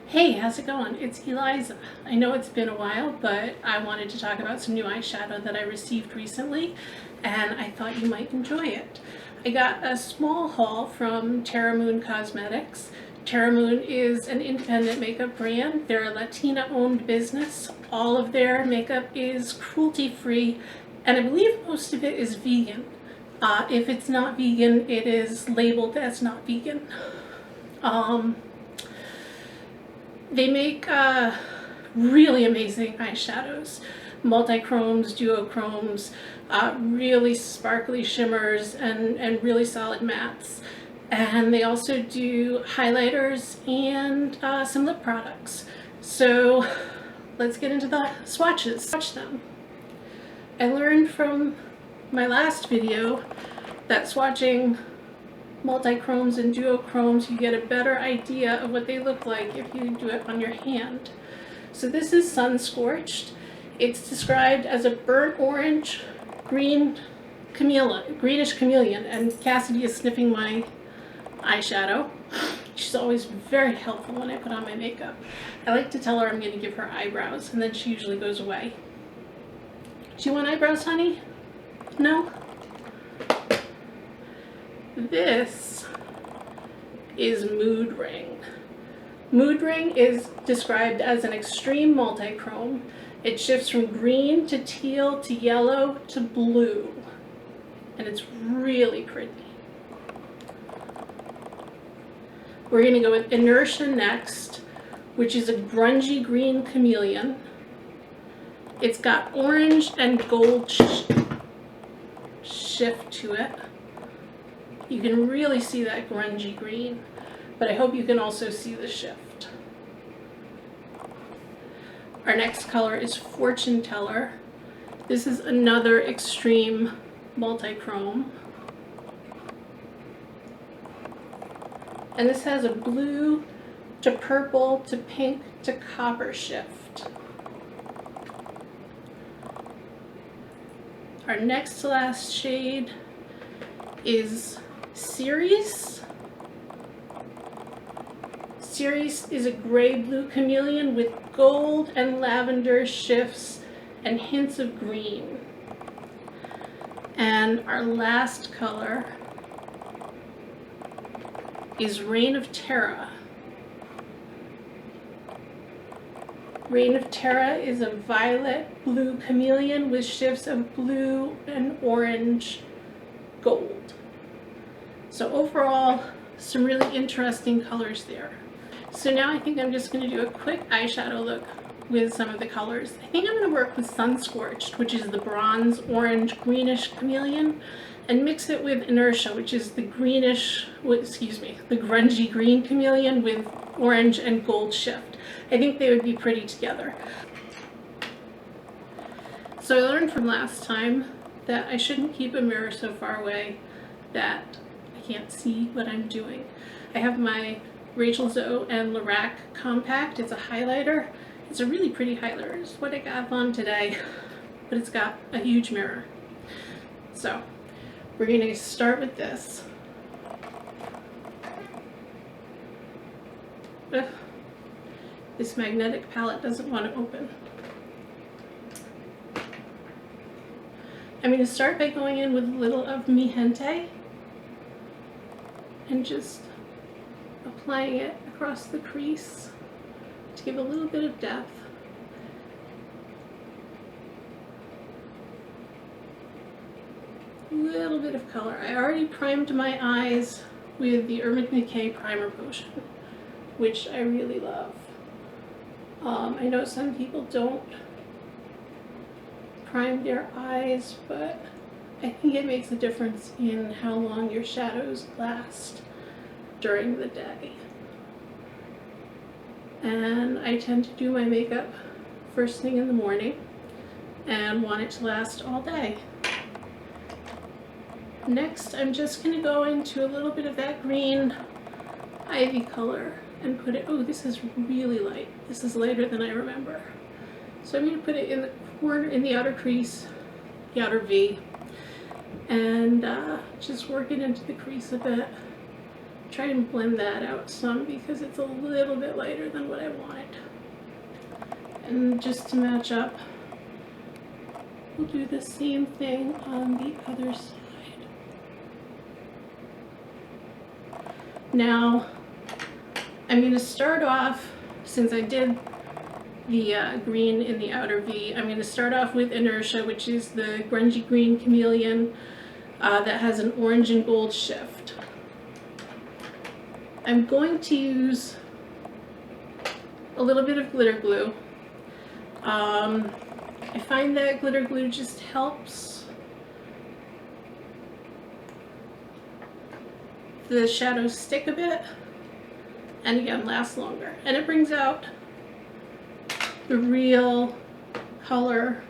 Hey, how's it going? It's Eliza. I know it's been a while, but I wanted to talk about some new eyeshadow that I received recently, and I thought you might enjoy it. I got a small haul from Terra Moon Cosmetics. Terra Moon is an independent makeup brand. They're a Latina-owned business. All of their makeup is cruelty-free, and I believe most of it is vegan. If it's not vegan, it is labeled as not vegan. They make really amazing eyeshadows, multi-chromes, duochromes, really sparkly shimmers, and really solid mattes. And they also do highlighters and some lip products. So let's get into the swatches. Swatch them. I learned from my last video that swatching multi-chromes and duochromes, you get a better idea of what they look like if you do it on your hand. So this is Sun Scorched. It's described as a burnt orange, greenish chameleon, and Cassidy is sniffing my eyeshadow. She's always very helpful when I put on my makeup. I like to tell her I'm going to give her eyebrows, and then she usually goes away. Do you want eyebrows, honey? No? This is Mood Ring. Mood Ring is described as an extreme multi-chrome. It shifts from green to teal to yellow to blue, and it's really pretty. We're going to go with Inertia next, which is a grungy green chameleon. It's got orange and gold shift to it. You can really see that grungy green, but I hope you can also see the shift. Our next color is Fortune Teller. This is another extreme multi-chrome. And this has a blue to purple to pink to copper shift. Our next to last shade is Ceres. Ceres is a gray-blue chameleon with gold and lavender shifts and hints of green. And our last color is Reign of Terra. Reign of Terra is a violet-blue chameleon with shifts of blue and orange gold. So overall, some really interesting colors there. So now I think I'm just going to do a quick eyeshadow look with some of the colors. I think I'm going to work with Sun Scorched, which is the bronze, orange, greenish chameleon, and mix it with Inertia, which is the greenish, the grungy green chameleon with orange and gold shift. I think they would be pretty together. So I learned from last time that I shouldn't keep a mirror so far away that can't see what I'm doing. I have my Rachel Zoe and Lorac compact. It's a highlighter. It's a really pretty highlighter. It's what I got on today, but it's got a huge mirror. So we're going to start with this. Ugh. This magnetic palette doesn't want to open. I'm going to start by going in with a little of Gente and just applying it across the crease to give a little bit of depth. A little bit of color. I already primed my eyes with the Urban Decay Primer Potion, which I really love. I know some people don't prime their eyes, but I think it makes a difference in how long your shadows last during the day. And I tend to do my makeup first thing in the morning and want it to last all day. Next, I'm just going to go into a little bit of that green ivy color and put it, oh, this is really light. This is lighter than I remember. So I'm going to put it in the corner, in the outer crease, the outer V, and just work it into the crease a bit. try and blend that out some because it's a little bit lighter than what I wanted. And just to match up, we'll do the same thing on the other side. Now, I'm going to start off, since I did the green in the outer V, I'm going to start off with Inertia, which is the grungy green chameleon that has an orange and gold shift. I'm going to use a little bit of glitter glue. I find that glitter glue just helps the shadows stick a bit and again last longer, and it brings out the real color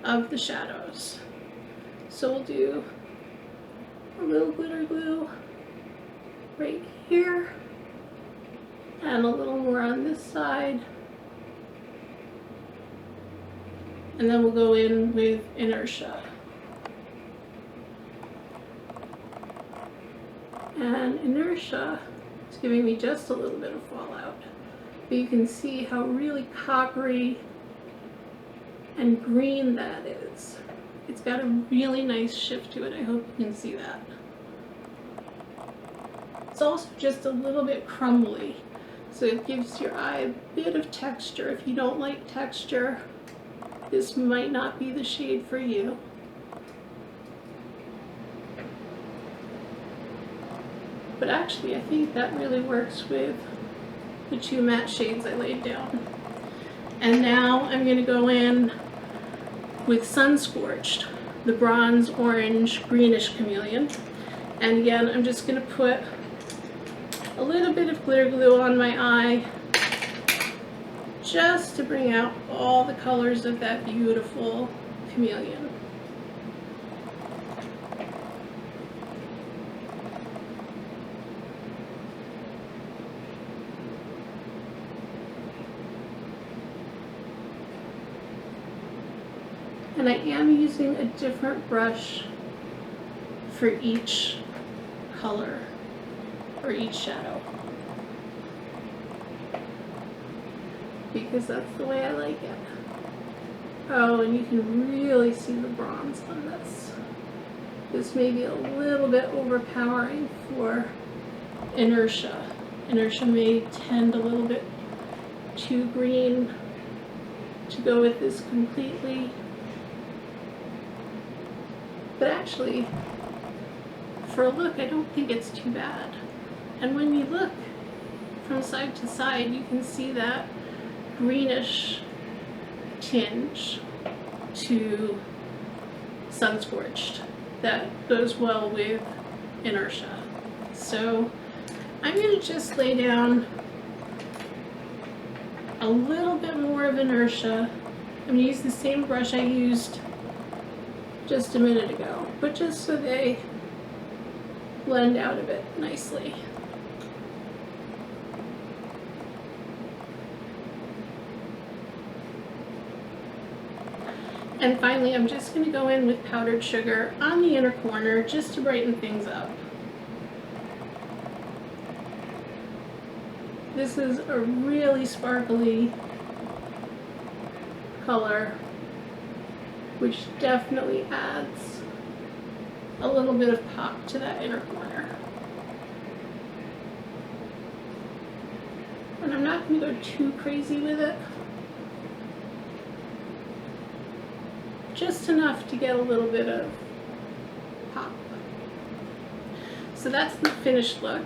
of the shadows. So we'll do a little glitter glue right here and a little more on this side, and then we'll go in with Inertia. And Inertia is giving me just a little bit of fallout, but you can see how really coppery and green that is. It's got a really nice shift to it. I hope you can see that. It's also just a little bit crumbly, so it gives your eye a bit of texture. If you don't like texture, this might not be the shade for you. But actually, I think that really works with the two matte shades I laid down. And now I'm going to go in with Scorched, the bronze, orange, greenish chameleon. And again, I'm just going to put a little bit of glitter glue on my eye just to bring out all the colors of that beautiful chameleon. And I am using a different brush for each color or each shadow, because that's the way I like it. Oh, and you can really see the bronze on this. This may be a little bit overpowering for Inertia. Inertia may tend a little bit too green to go with this completely. But actually, for a look, I don't think it's too bad. And when you look from side to side, you can see that greenish tinge to Scorched that goes well with Inertia. So I'm going to just lay down a little bit more of Inertia. I'm going to use the same brush I used just a minute ago, but just so they blend out a bit nicely. And finally, I'm just going to go in with powdered sugar on the inner corner just to brighten things up. This is a really sparkly color, which definitely adds a little bit of pop to that inner corner. And I'm not going to go too crazy with it. Just enough to get a little bit of pop. So that's the finished look.